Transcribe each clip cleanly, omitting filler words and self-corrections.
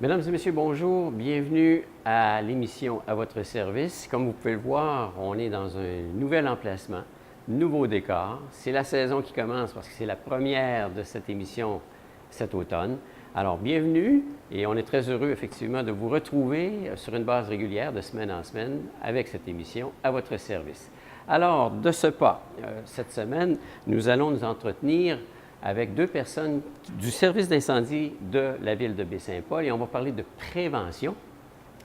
Mesdames et messieurs, bonjour. Bienvenue à l'émission À votre service. Comme vous pouvez le voir, on est dans un nouvel emplacement, nouveau décor. C'est la saison qui commence parce que c'est la première de cette émission cet automne. Alors, bienvenue et on est très heureux effectivement de vous retrouver sur une base régulière de semaine en semaine avec cette émission À votre service. Alors, de ce pas, cette semaine, nous allons nous entretenir avec deux personnes du service d'incendie de la ville de Baie-Saint-Paul et on va parler de prévention.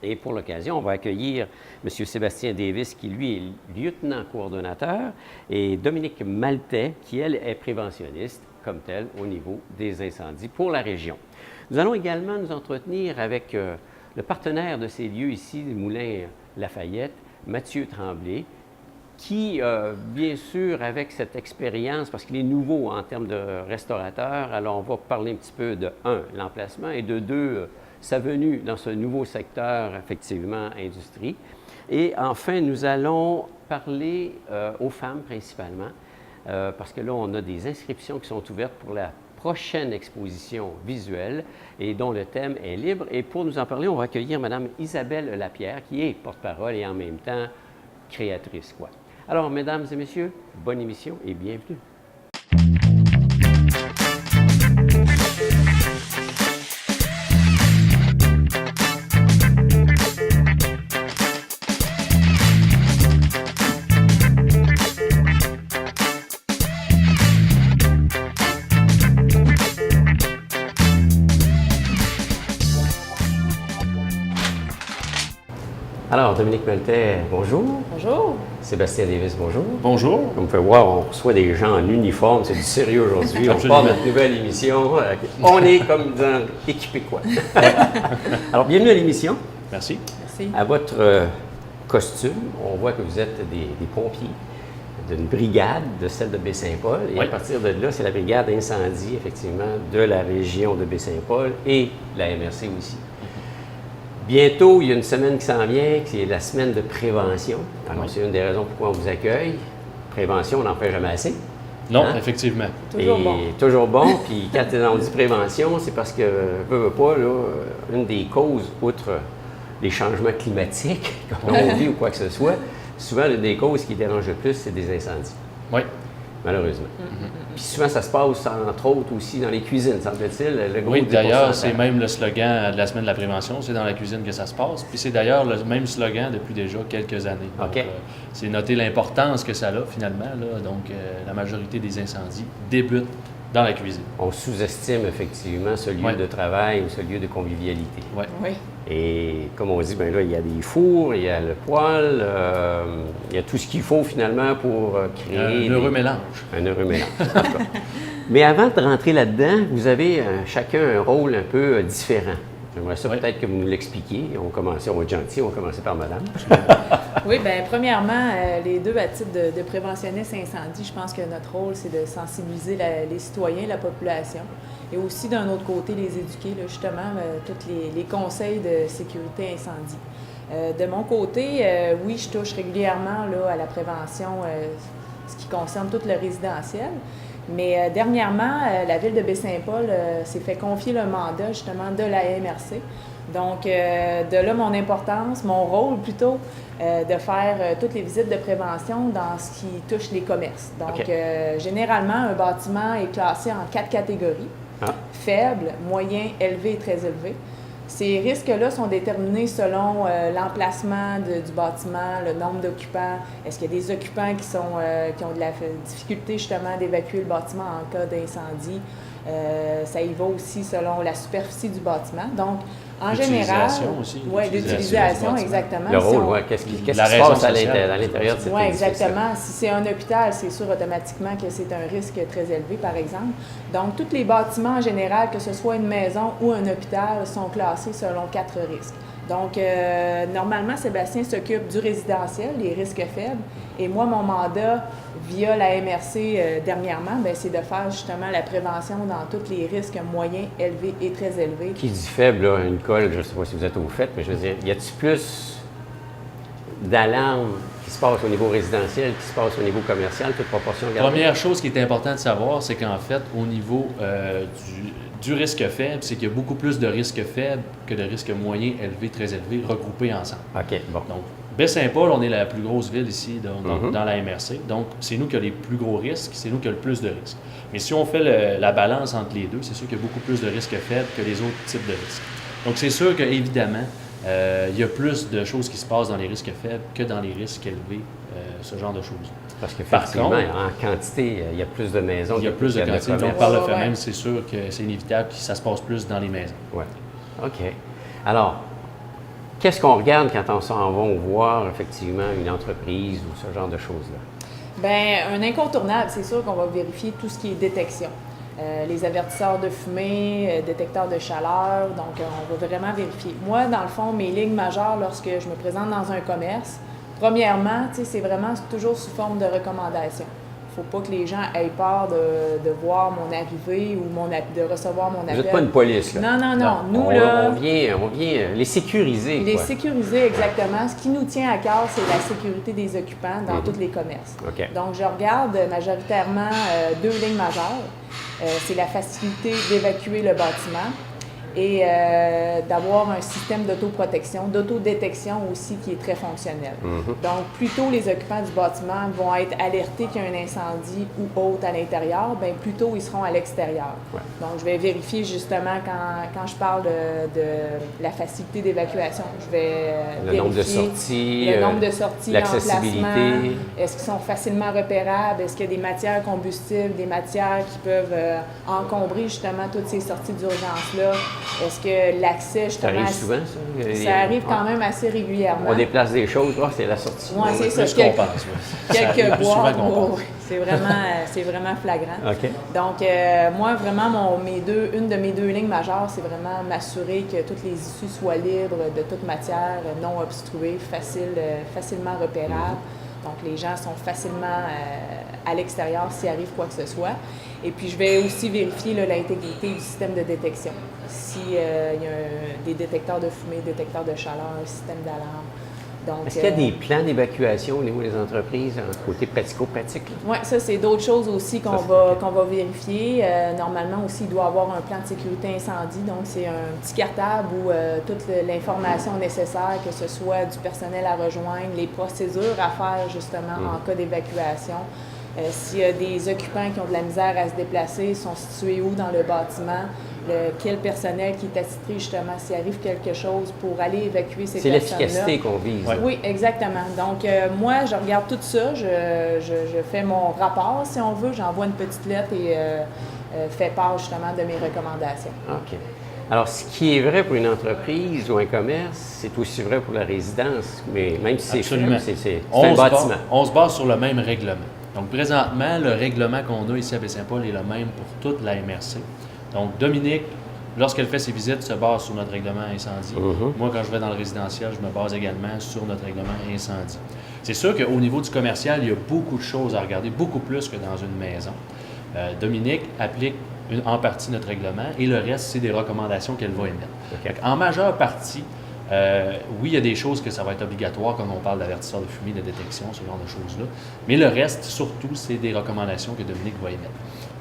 Et pour l'occasion, on va accueillir M. Sébastien Davis, qui lui est lieutenant coordonnateur, et Dominique Maltais, qui elle est préventionniste comme telle au niveau des incendies pour la région. Nous allons également nous entretenir avec le partenaire de ces lieux ici, le Moulin Lafayette, Mathieu Tremblay, qui, bien sûr, avec cette expérience, parce qu'il est nouveau en termes de restaurateur, alors on va parler un petit peu de, un, l'emplacement, et de deux, sa venue dans ce nouveau secteur, effectivement, industrie. Et enfin, nous allons parler aux femmes principalement, parce que là, on a des inscriptions qui sont ouvertes pour la prochaine exposition visuelle et dont le thème est libre. Et pour nous en parler, on va accueillir Mme Isabelle Lapierre, qui est porte-parole et en même temps créatrice, quoi. Alors, mesdames et messieurs, bonne émission et bienvenue. Alors, Dominique Maltais, bonjour. Bonjour. Sébastien Davis, bonjour. Bonjour. Comme vous pouvez voir, on reçoit des gens en uniforme, c'est du sérieux aujourd'hui. On part de notre nouvelle émission. On est comme dans équipé, quoi. Alors, bienvenue à l'émission. Merci. Merci. À votre costume, on voit que vous êtes des pompiers d'une brigade de celle de Baie-Saint-Paul. Et Oui. à partir de là, c'est la brigade incendie, effectivement, de la région de Baie-Saint-Paul et la MRC aussi. Bientôt, il y a une semaine qui s'en vient, qui est la semaine de prévention. Alors, c'est une des raisons pourquoi on vous accueille. Prévention, on n'en fait jamais assez. Non, Hein? effectivement. Toujours Et bon. toujours bon. Puis quand on dit prévention, c'est parce que, veux pas, là, une des causes, outre les changements climatiques, comme on vit ou quoi que ce soit, souvent, l'une des causes qui dérange le plus, c'est des incendies, Oui. malheureusement. Puis souvent, ça se passe, entre autres, aussi dans les cuisines, semble-t-il. Le gros Oui, 10%. d'ailleurs, c'est même le slogan de la semaine de la prévention, c'est dans la cuisine que ça se passe. Puis c'est d'ailleurs le même slogan depuis déjà quelques années. Donc, OK. c'est noter l'importance que ça a finalement. Là. Donc, la majorité des incendies débutent dans la cuisine. On sous-estime effectivement ce lieu Ouais. de travail ou ce lieu de convivialité. Ouais. Oui. Et comme on dit, bien là, il y a des fours, il y a le poêle, il y a tout ce qu'il faut finalement pour créer Un heureux mélange. un heureux mélange. En tout cas. Mais avant de rentrer là-dedans, vous avez chacun un rôle un peu différent. J'aimerais ça Oui. peut-être que vous nous l'expliquiez. On va être gentil, on va commencer par madame. Oui, bien, premièrement, les deux à titre de préventionniste incendie, je pense que notre rôle, c'est de sensibiliser les citoyens, la population, et aussi d'un autre côté, les éduquer, là, justement, tous les conseils de sécurité incendie. De mon côté, oui, je touche régulièrement là, à la prévention, ce qui concerne tout le résidentiel. Mais dernièrement, la ville de Baie-Saint-Paul s'est fait confier le mandat justement de la MRC. Donc, de là mon importance, mon rôle plutôt, de faire toutes les visites de prévention dans ce qui touche les commerces. Donc, OK. Généralement, un bâtiment est classé en 4 catégories. Ah. Faible, moyen, élevé et très élevé. Ces risques-là sont déterminés selon l'emplacement du bâtiment, le nombre d'occupants. Est-ce qu'il y a des occupants qui ont de la difficulté justement d'évacuer le bâtiment en cas d'incendie? Ça y va aussi selon la superficie du bâtiment. Donc, en général... L'utilisation aussi. Oui, l'utilisation, exactement. Le Si rôle, on- ouais, qu'est-ce qui La se raison passe à sociale. l'intérieur de cette Oui, édifice-là? exactement. Si c'est un hôpital, c'est sûr automatiquement que c'est un risque très élevé, par exemple. Donc, tous les bâtiments en général, que ce soit une maison ou un hôpital, sont classés selon 4 risques. Donc, normalement, Sébastien s'occupe du résidentiel, les risques faibles. Et moi, mon mandat, via la MRC dernièrement, bien, c'est de faire justement la prévention dans tous les risques moyens, élevés et très élevés. Qui dit faible, là, une colle, je ne sais pas si vous êtes au fait, mais je veux dire, y a-t-il plus d'alarmes qui se passe au niveau résidentiel, qui se passe au niveau commercial, toute proportion gardée? Première chose qui est importante de savoir, c'est qu'en fait, au niveau du risque faible, c'est qu'il y a beaucoup plus de risques faibles que de risques moyens, élevés, très élevés, regroupés ensemble. OK, bon. Donc, Baie-Saint-Paul, on est la plus grosse ville ici dans la MRC. Donc, c'est nous qui avons les plus gros risques, c'est nous qui avons le plus de risques. Mais si on fait la balance entre les deux, c'est sûr qu'il y a beaucoup plus de risques faibles que les autres types de risques. Donc, c'est sûr qu'évidemment, il y a plus de choses qui se passent dans les risques faibles que dans les risques élevés, ce genre de choses. Parce qu'effectivement, en quantité, il y a plus de maisons. Il y a plus de quantité. Donc, commerces. par le fait même, c'est sûr que c'est inévitable que ça se passe plus dans les maisons. Oui. OK. Alors, qu'est-ce qu'on regarde quand on s'en va voir effectivement une entreprise ou ce genre de choses-là? Bien, un incontournable, c'est sûr qu'on va vérifier tout ce qui est détection. Les avertisseurs de fumée, détecteurs de chaleur, donc on va vraiment vérifier. Moi, dans le fond, mes lignes majeures lorsque je me présente dans un commerce, premièrement, c'est vraiment toujours sous forme de recommandation. Il ne faut pas que les gens aient peur de voir mon arrivée ou de recevoir mon appel. Vous n'êtes pas une police, là. Non. Nous, on vient les sécuriser. Les quoi. sécuriser, exactement. Ce qui nous tient à cœur, c'est la sécurité des occupants dans tous les commerces. OK. Donc, je regarde majoritairement deux lignes majeures. C'est la facilité d'évacuer le bâtiment et d'avoir un système d'autoprotection, d'autodétection aussi qui est très fonctionnel. Donc, plus tôt les occupants du bâtiment vont être alertés qu'il y a un incendie ou autre à l'intérieur, bien plus tôt ils seront à l'extérieur. Ouais. Donc, je vais vérifier justement quand je parle de la facilité d'évacuation, je vais Le nombre de vérifier sorties, le nombre de sorties, l'accessibilité. l'emplacement, est-ce qu'ils sont facilement repérables, est-ce qu'il y a des matières combustibles, des matières qui peuvent encombrer justement toutes ces sorties d'urgence-là. Est-ce que l'accès, Ça justement... arrive souvent, ça? Ça arrive quand même assez régulièrement. On déplace des choses, c'est la sortie. Oui, c'est ça. Plus qu'on pense. Oui. Ça arrive Quelques plus souvent boîtes, qu'on pense. oui. C'est vraiment flagrant. OK. Donc, moi, vraiment, une de mes deux lignes majeures, c'est vraiment m'assurer que toutes les issues soient libres de toute matière, non obstruées, facilement repérables. Donc, les gens sont facilement à l'extérieur s'il arrive quoi que ce soit. Et puis, je vais aussi vérifier l'intégrité du système de détection. S'il y a des détecteurs de fumée, détecteurs de chaleur, un système d'alarme. Est-ce qu'il y a des plans d'évacuation au niveau des entreprises, côté pratico-pratique? Oui, ça, c'est d'autres choses aussi qu'on va vérifier. Normalement aussi, il doit y avoir un plan de sécurité incendie. Donc, c'est un petit cartable où toute l'information nécessaire, que ce soit du personnel à rejoindre, les procédures à faire justement en cas d'évacuation. S'il y a des occupants qui ont de la misère à se déplacer, sont situés où dans le bâtiment, quel personnel qui est attitré justement s'il arrive quelque chose pour aller évacuer ces personnes-là. C'est l'efficacité qu'on vise. Ouais. Oui, exactement. Donc, moi, je regarde tout ça, je fais mon rapport, si on veut, j'envoie une petite lettre et fais part justement de mes recommandations. OK. Alors, ce qui est vrai pour une entreprise ou un commerce, c'est aussi vrai pour la résidence, mais même si c'est Absolument. faible, c'est un bâtiment. On se base sur le même règlement. Donc, présentement, le règlement qu'on a ici à Baie-Saint-Paul est le même pour toute la MRC. Donc, Dominique, lorsqu'elle fait ses visites, se base sur notre règlement incendie. Moi, quand je vais dans le résidentiel, je me base également sur notre règlement incendie. C'est sûr qu'au niveau du commercial, il y a beaucoup de choses à regarder, beaucoup plus que dans une maison. Dominique applique en partie notre règlement et le reste, c'est des recommandations qu'elle va émettre. Okay. En majeure partie, oui, il y a des choses que ça va être obligatoire, comme on parle d'avertisseur de fumée, de détection, ce genre de choses-là. Mais le reste, surtout, c'est des recommandations que Dominique va émettre.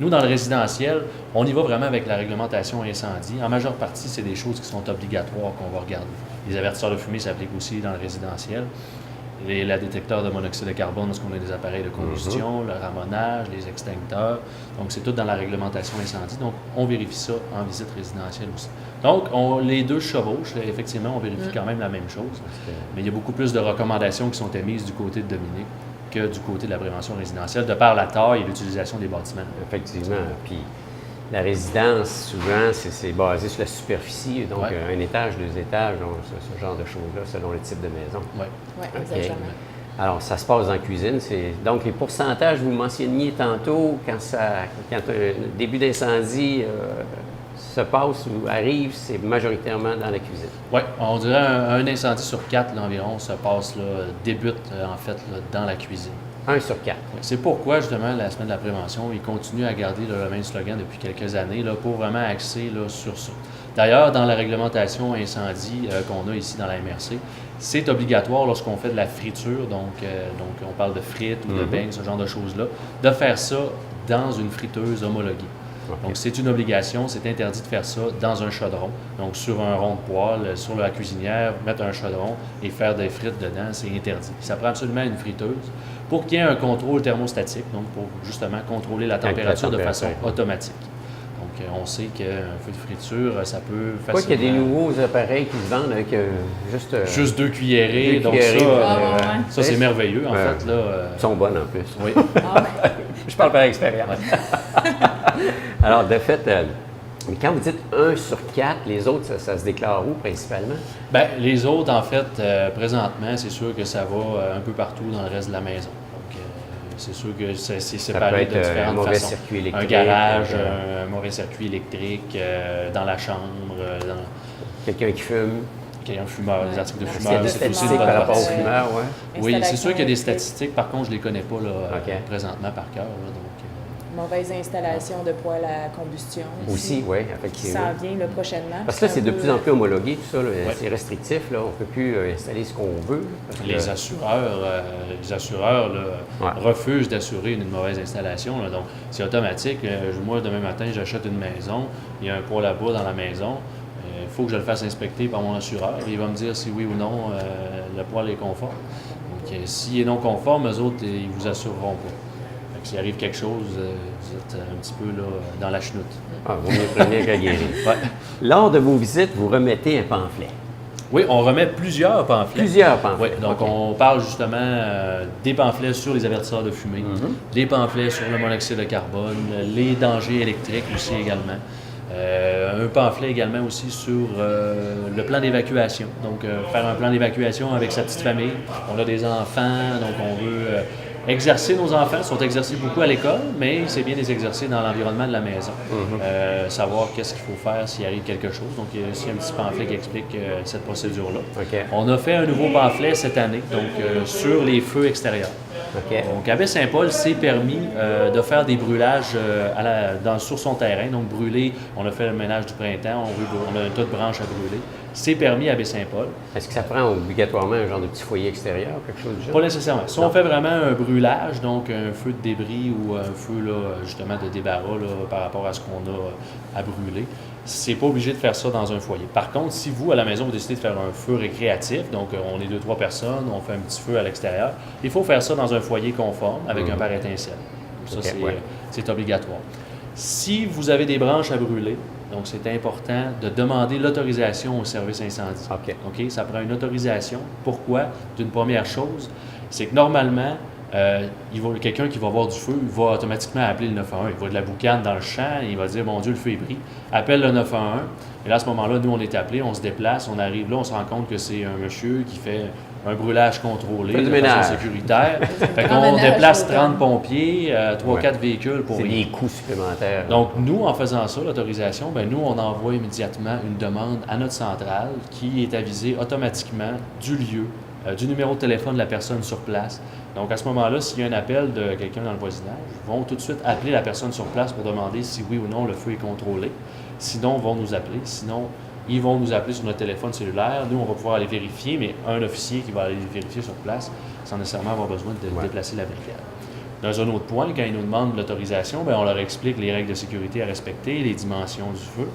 Nous, dans le résidentiel, on y va vraiment avec la réglementation incendie. En majeure partie, c'est des choses qui sont obligatoires qu'on va regarder. Les avertisseurs de fumée s'appliquent aussi dans le résidentiel. La détecteur de monoxyde de carbone lorsqu'on a des appareils de combustion, le ramonage, les extincteurs. Donc, c'est tout dans la réglementation incendie. Donc, on vérifie ça en visite résidentielle aussi. Donc, les deux chevauchent. Effectivement, on vérifie quand même la même chose. Mais il y a beaucoup plus de recommandations qui sont émises du côté de Dominique que du côté de la prévention résidentielle, de par la taille et l'utilisation des bâtiments. Effectivement. Puis, la résidence, souvent, c'est basé sur la superficie. Donc, un étage, 2 étages, donc, ce genre de choses-là, selon le type de maison. Oui, exactement. Alors, ça se passe dans la cuisine. Donc, les pourcentages, vous mentionniez tantôt, quand un début d'incendie se passe ou arrive, c'est majoritairement dans la cuisine. Oui, on dirait un incendie sur 4 là, environ se passe, débute en fait là, dans la cuisine. 1 sur 4. C'est pourquoi, justement, la Semaine de la prévention, ils continuent à garder le même slogan depuis quelques années là, pour vraiment axer là, sur ça. D'ailleurs, dans la réglementation incendie qu'on a ici dans la MRC, c'est obligatoire lorsqu'on fait de la friture, donc on parle de frites ou de beignes, ce genre de choses-là, de faire ça dans une friteuse homologuée. Okay. Donc, c'est une obligation, c'est interdit de faire ça dans un chaudron. Donc, sur un rond de poêle, sur la cuisinière, mettre un chaudron et faire des frites dedans, c'est interdit. Ça prend absolument une friteuse pour qu'il y ait un contrôle thermostatique, donc pour justement contrôler la température de façon automatique. Donc, on sait qu'un feu de friture, ça peut facilement... Quoi qu'il y a des nouveaux appareils qui se vendent avec juste 2 cuillerées, donc ça c'est merveilleux, en fait. Là, Ils sont bonnes en plus. Oui. Je parle par expérience. Alors, de fait, mais quand vous dites 1 sur 4, les autres, ça se déclare où principalement? Bien, les autres, en fait, présentement, c'est sûr que ça va un peu partout dans le reste de la maison. Donc, c'est sûr que c'est séparé de différentes façons. Circuit électrique, un garage, un mauvais circuit électrique, dans la chambre, quelqu'un qui fume. Quelqu'un fumeur, des articles de Est-ce fumeurs, qu'il y a des c'est aussi statistiques une bonne par rapport aux partie. fumeurs, Oui, c'est sûr qu'il y a des statistiques, par contre, je ne les connais pas là, présentement par cœur. Mauvaise installation de poêle à combustion. Aussi, oui, Qui effectivement. s'en vient prochainement. Parce que là, c'est de plus en plus homologué, tout ça. Ouais. C'est restrictif, là. On ne peut plus installer ce qu'on veut. Les assureurs là, refusent d'assurer une mauvaise installation. Là. Donc, c'est automatique. Moi, demain matin, j'achète une maison. Il y a un poêle à bois dans la maison. Il faut que je le fasse inspecter par mon assureur. Il va me dire si oui ou non le poêle est conforme. Donc, s'il est non conforme, eux autres, ils ne vous assureront pas. S'il arrive quelque chose, vous êtes un petit peu là, dans la chenoute. Vous mieux prévenir qu'à guérir. Lors de vos visites, vous remettez un pamphlet. Oui, on remet plusieurs pamphlets. Plusieurs pamphlets. Oui, donc on parle justement des pamphlets sur les avertisseurs de fumée, des pamphlets sur le monoxyde de carbone, les dangers électriques aussi également. Un pamphlet également aussi sur le plan d'évacuation. Donc, faire un plan d'évacuation avec sa petite famille. On a des enfants, donc on veut exercer nos enfants. Ils sont exercés beaucoup à l'école, mais c'est bien les exercer dans l'environnement de la maison. Savoir qu'est-ce qu'il faut faire s'il arrive quelque chose. Donc, il y a aussi un petit pamphlet qui explique cette procédure-là. Okay. On a fait un nouveau pamphlet cette année, donc sur les feux extérieurs. Okay. Donc, à Baie-Saint-Paul, c'est permis de faire des brûlages sur son terrain. Donc, brûler, on a fait le ménage du printemps, on a un tas de branches à brûler. C'est permis à Baie-Saint-Paul. Est-ce que ça prend obligatoirement un genre de petit foyer extérieur, quelque chose du genre? Pas nécessairement. Si on fait vraiment un brûlage, donc un feu de débris ou un feu là, justement de débarras là, par rapport à ce qu'on a à brûler, c'est pas obligé de faire ça dans un foyer. Par contre, si vous, à la maison, vous décidez de faire un feu récréatif, donc on est 2-3 personnes, on fait un petit feu à l'extérieur, il faut faire ça dans un foyer conforme avec un pare-étincelle. Ça, c'est obligatoire. Si vous avez des branches à brûler, donc c'est important de demander l'autorisation au service incendie. OK? Ça prend une autorisation. Pourquoi? D'une première chose, c'est que normalement, quelqu'un qui va voir du feu, il va automatiquement appeler le 911. Il voit de la boucane dans le champ, et il va dire « Mon Dieu, le feu est pris ». Appelle le 911. Et là, à ce moment-là, nous, on est appelés, on se déplace, on arrive là, on se rend compte que c'est un monsieur qui fait un brûlage contrôlé de façon sécuritaire. Fait qu'on déplace 30 pompiers, 3-4 véhicules pour rien. C'est des coûts supplémentaires. Donc, nous, en faisant ça, l'autorisation, nous, on envoie immédiatement une demande à notre centrale qui est avisée automatiquement du lieu, du numéro de téléphone de la personne sur place. Donc, à ce moment-là, s'il y a un appel de quelqu'un dans le voisinage, ils vont tout de suite appeler la personne sur place pour demander si oui ou non le feu est contrôlé. Sinon, ils vont nous appeler. Sinon, ils vont nous appeler sur notre téléphone cellulaire. Nous, on va pouvoir aller vérifier, mais un officier qui va aller vérifier sur place sans nécessairement avoir besoin de déplacer la brigade. Dans un autre point, quand ils nous demandent l'autorisation, on leur explique les règles de sécurité à respecter, les dimensions du feu.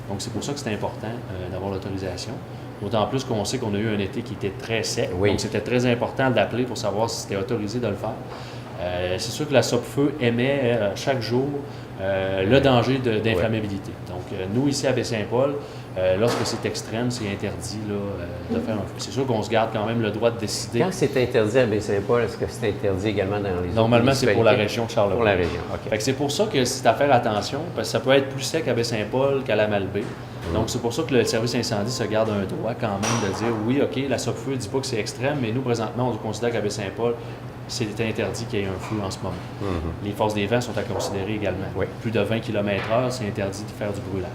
Donc, c'est pour ça que c'est important d'avoir l'autorisation. D'autant plus qu'on sait qu'on a eu un été qui était très sec. Donc, c'était très important d'appeler pour savoir si c'était autorisé de le faire. C'est sûr que la SOPFEU émet chaque jour le danger d'inflammabilité. Donc, nous, ici à Baie-Saint-Paul, lorsque c'est extrême, c'est interdit de faire un feu. C'est sûr qu'on se garde quand même le droit de décider. Quand c'est interdit à Baie-Saint-Paul, est-ce que c'est interdit également dans les autres Normalement, c'est pour la région de Charlevoix. Pour la région, OK. Fait que c'est pour ça que c'est à faire attention, parce que ça peut être plus sec à Baie-Saint-Paul qu'à la Malbaie. Donc, c'est pour ça que le service incendie se garde un droit quand même de dire, oui, OK, la SOPFEU ne dit pas que c'est extrême, mais nous, présentement, on considère qu'à Baie-Saint-Paul, c'est interdit qu'il y ait un feu en ce moment. Les forces des vents sont à considérer également. Plus de 20 km/h, c'est interdit de faire du brûlage.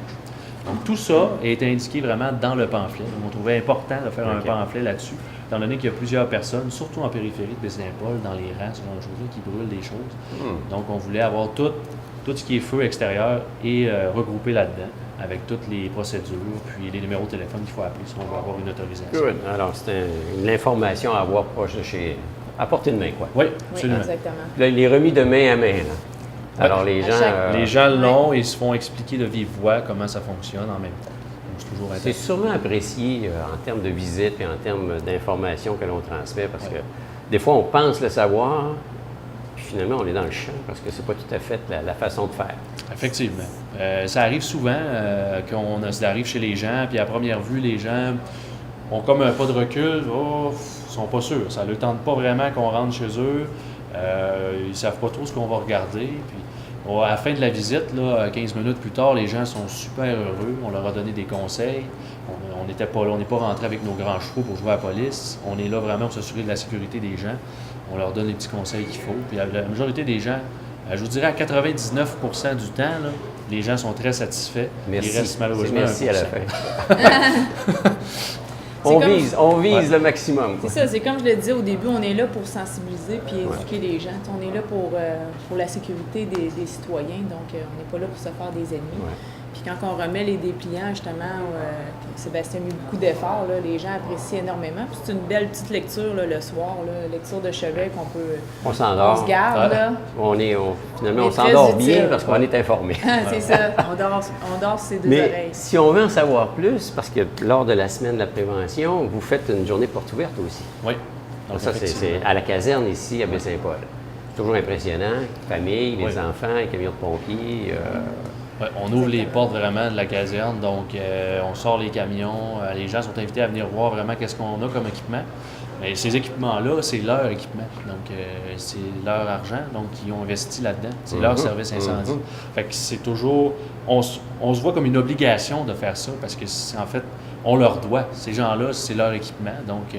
Donc, tout ça est indiqué vraiment dans le pamphlet. Donc, on trouvait important de faire un pamphlet là-dessus, étant donné qu'il y a plusieurs personnes, surtout en périphérie de Baie-Saint-Paul, dans les rangs, ce genre de choses-là, qui brûlent des choses. Donc, on voulait avoir tout ce qui est feu extérieur et regroupé là-dedans avec toutes les procédures, puis les numéros de téléphone qu'il faut appeler si on veut avoir une autorisation. Good. Alors, c'est une information à avoir proche de chez... à portée de main, quoi. Oui, Oui, absolument. exactement. Là, il est remis de main à main, là. Alors, les gens... Les gens l'ont et ils se font expliquer de vive voix comment ça fonctionne en même temps. Donc, c'est toujours C'est intéressant. sûrement apprécié en termes de visite et en termes d'informations que l'on transmet parce que des fois, on pense le savoir, puis finalement, on est dans le champ parce que c'est pas tout à fait la façon de faire. Effectivement. Ça arrive souvent ça arrive chez les gens, puis à première vue, les gens ont comme un pas de recul, ils sont pas sûrs. Ça ne leur tente pas vraiment qu'on rentre chez eux. Ils ne savent pas trop ce qu'on va regarder. Puis, à la fin de la visite, là, 15 minutes plus tard, les gens sont super heureux. On leur a donné des conseils. On n'était pas là, on n'est pas rentré avec nos grands chevaux pour jouer à la police. On est là vraiment pour s'assurer de la sécurité des gens. On leur donne les petits conseils qu'il faut. Puis la majorité des gens, je vous dirais à 99% du temps, là, les gens sont très satisfaits. Merci. Il reste malheureusement Merci à la 1%. fin. On vise le maximum, quoi. C'est ça, c'est comme je le disais au début, on est là pour sensibiliser puis éduquer les gens. On est là pour la sécurité des citoyens, donc on n'est pas là pour se faire des ennemis. Ouais. Puis quand on remet les dépliants, justement, Sébastien a mis beaucoup d'efforts, là, les gens apprécient énormément. Puis c'est une belle petite lecture là, le soir, là, lecture de chevet qu'on peut... On s'endort. On se garde, là. Finalement, on est très s'endort bien utile. parce qu'on est informé. C'est ça, on dort sur ses deux Mais oreilles. si on veut en savoir plus, parce que lors de la semaine de la prévention, vous faites une journée porte ouverte aussi. Oui. Donc, Ça, c'est effectivement. à la caserne ici, à Baie-Saint-Paul. C'est toujours impressionnant. Famille, les Oui. enfants, les camions de pompiers. Ouais, on ouvre les portes vraiment de la caserne, donc on sort les camions. Les gens sont invités à venir voir vraiment qu'est-ce qu'on a comme équipement. Mais ces équipements-là, c'est leur équipement, donc c'est leur argent, donc ils ont investi là-dedans. C'est leur service incendie. Fait que c'est toujours, on se voit comme une obligation de faire ça parce que en fait, on leur doit. Ces gens-là, c'est leur équipement. Donc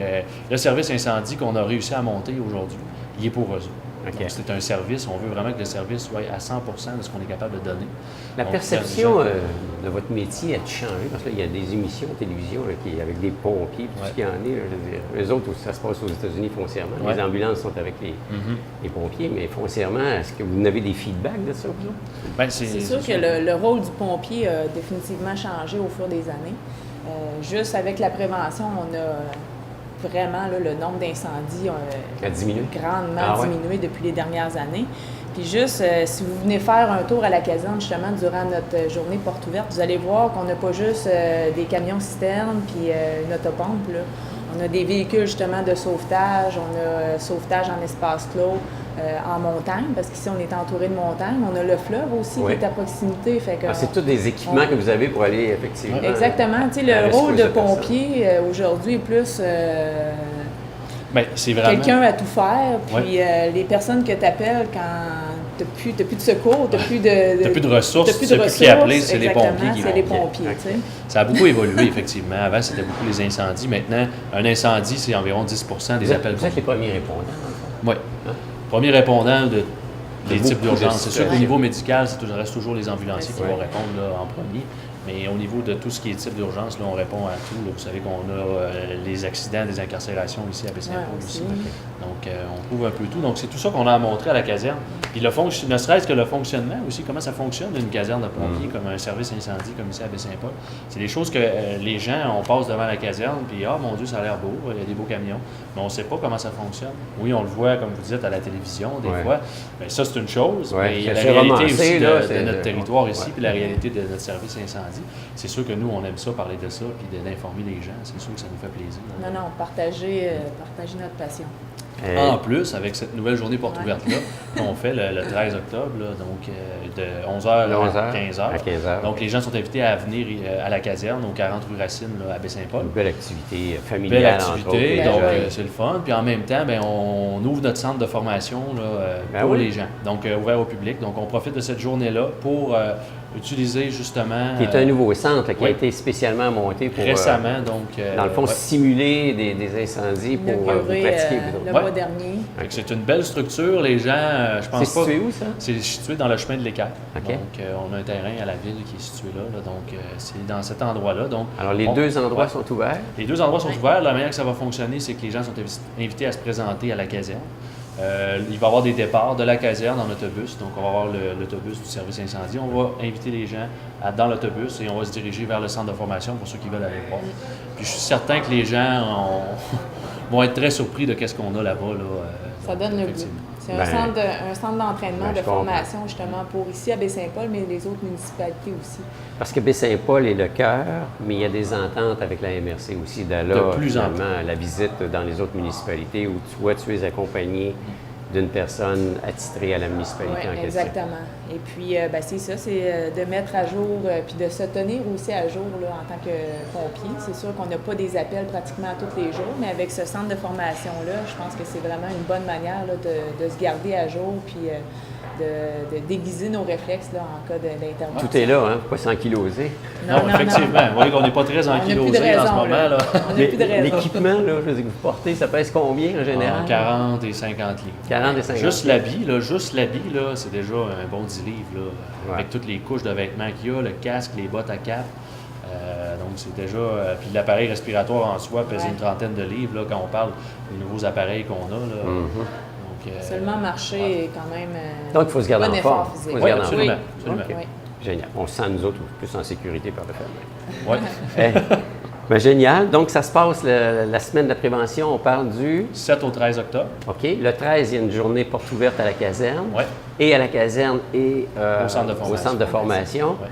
le service incendie qu'on a réussi à monter aujourd'hui, il est pour eux. OK. Donc, c'est un service. On veut vraiment que le service soit à 100% de ce qu'on est capable de donner. La Donc, perception les gens- de votre métier a changé parce qu'il y a des émissions de télévision là, avec des pompiers, tout ce qu'il y en est. Là, je veux dire. Eux autres, ça se passe aux États-Unis foncièrement. Ouais. Les ambulances sont avec les pompiers, mais foncièrement, est-ce que vous avez des feedbacks de ça, vous autres? Ben, C'est sûr que le rôle du pompier a définitivement changé au fur des années. Juste avec la prévention, on a vraiment là, le nombre d'incendies A diminué? grandement Ah ouais? diminué depuis les dernières années. Puis juste, si vous venez faire un tour à la caserne, justement, durant notre journée porte ouverte, vous allez voir qu'on n'a pas juste des camions citernes puis une autopompe, là. On a des véhicules, justement, de sauvetage. On a sauvetage en espace clos, en montagne, parce qu'ici, on est entouré de montagnes. On a le fleuve aussi Oui. qui est à proximité. Fait que, C'est tous des équipements que vous avez pour aller effectivement. exactement. Tu sais, à la le rôle rescousse de personnes. pompier, aujourd'hui, est plus... ben, c'est vraiment... quelqu'un à tout faire, puis Ouais. les personnes que tu appelles quand tu n'as plus de secours, tu n'as plus de... T'as plus de ressources, t'as plus tu de sais plus qui appeler, ressources, c'est les exactement, pompiers qui c'est vont. les pompiers, OK. tu sais. Ça a beaucoup évolué, effectivement. Avant, c'était beaucoup les incendies. Maintenant, un incendie, c'est environ 10% des Vous êtes, appels. vous êtes les premiers répondants, dans le fond. Oui. Premier répondant des types beaucoup de d'urgence. C'est sûr qu'au situations. niveau médical, ça reste toujours les ambulanciers qui Ouais. vont répondre là, en premier. Mais au niveau de tout ce qui est type d'urgence, là, on répond à tout. Là. Vous savez qu'on a les accidents, des incarcérations ici à Baie-Saint-Paul Ouais, aussi. aussi. Donc, on couvre un peu tout. Donc, c'est tout ça qu'on a à montrer à la caserne. Puis, ne serait-ce que le fonctionnement aussi, comment ça fonctionne une caserne de pompiers, comme un service incendie, comme ici à Baie-Saint-Paul. C'est des choses que les gens, on passe devant la caserne, puis, ah, mon Dieu, ça a l'air beau, il y a des beaux camions. Mais on ne sait pas comment ça fonctionne. Oui, on le voit, comme vous dites, à la télévision, des Ouais. fois. Bien, ça, c'est une chose. Ouais, Mais il y a la c'est réalité romancé, aussi là, de c'est- notre territoire ici, ouais. puis la réalité de notre service incendie. C'est sûr que nous, on aime ça, parler de ça, puis d'informer les gens. C'est sûr que ça nous fait plaisir. Non, partager notre passion. En plus, avec cette nouvelle journée porte Ouais. ouverte-là, qu'on fait le 13 octobre, là, donc de 11h De à 11h 15h. à 15h. Donc, les gens sont invités à venir à la caserne, au 40 rue Racine, là, à Baie-Saint-Paul. Une belle activité familiale, Belle entre activité, autres. donc Ben oui. c'est le fun. Puis en même temps, ben, on ouvre notre centre de formation là, Ben pour oui. les gens, donc ouvert au public. Donc, on profite de cette journée-là pour utiliser justement... Qui est un nouveau centre qui a oui. été spécialement monté pour, récemment, donc... dans le fond, ouais. simuler des incendies pour vous Inauguré pratiquer. vous le autres. mois dernier. Fait que c'est une belle structure. Les gens, je C'est pense pas... situé où, ça? C'est situé dans le chemin de l'Équerre. OK. Donc, on a un terrain à la ville qui est situé là. Donc, c'est dans cet endroit-là. Donc, Alors, les on- deux endroits ouais. sont ouverts. Les deux endroits sont Ouais. ouverts. La manière que ça va fonctionner, c'est que les gens sont invités à se présenter à la caserne. Il va y avoir des départs de la caserne en autobus. Donc, on va avoir l'autobus du service incendie. On va inviter les gens dans l'autobus et on va se diriger vers le centre de formation pour ceux qui veulent aller voir. Puis, je suis certain que les gens vont être très surpris de ce qu'on a là-bas. Ça donne le goût. C'est un centre d'entraînement, de formation, justement, pour ici à Baie-Saint-Paul, mais les autres municipalités aussi. Parce que Baie-Saint-Paul est le cœur, mais il y a des ententes avec la MRC aussi. De là, finalement, la visite dans les autres municipalités où tu es accompagné d'une personne attitrée à la municipalité en question. Exactement. Et puis, c'est ça, c'est de mettre à jour, puis de se tenir aussi à jour là, en tant que pompier. C'est sûr qu'on n'a pas des appels pratiquement tous les jours, mais avec ce centre de formation-là, je pense que c'est vraiment une bonne manière là, de se garder à jour, puis de déguiser nos réflexes là, en cas d'intervention. Tout est là, hein? Pas s'ankyloser. Non, effectivement. Vous voyez qu'on n'est pas très ankylosé en ce moment. Là. On n'a plus de raison. L'équipement, là, je veux dire, que vous portez, ça pèse combien en général? 40 et 50 livres. 40 et 50 Juste l'habit, là, c'est déjà un bon 10 livres. Là, avec toutes les couches de vêtements qu'il y a, le casque, les bottes à cap. Donc, c'est déjà... puis l'appareil respiratoire en soi pèse une trentaine de livres là, quand on parle des nouveaux appareils qu'on a. Là. Seulement marcher est quand même donc, il faut se garder en forme. Oui, absolument. Oui. Génial. On se sent, nous autres, plus en sécurité par le fait. Oui. Ben, génial. Donc, ça se passe la semaine de la prévention. On parle du... 7 au 13 octobre. OK. Le 13, il y a une journée porte ouverte à la caserne. Oui. Et à la caserne et au centre de formation. Oui.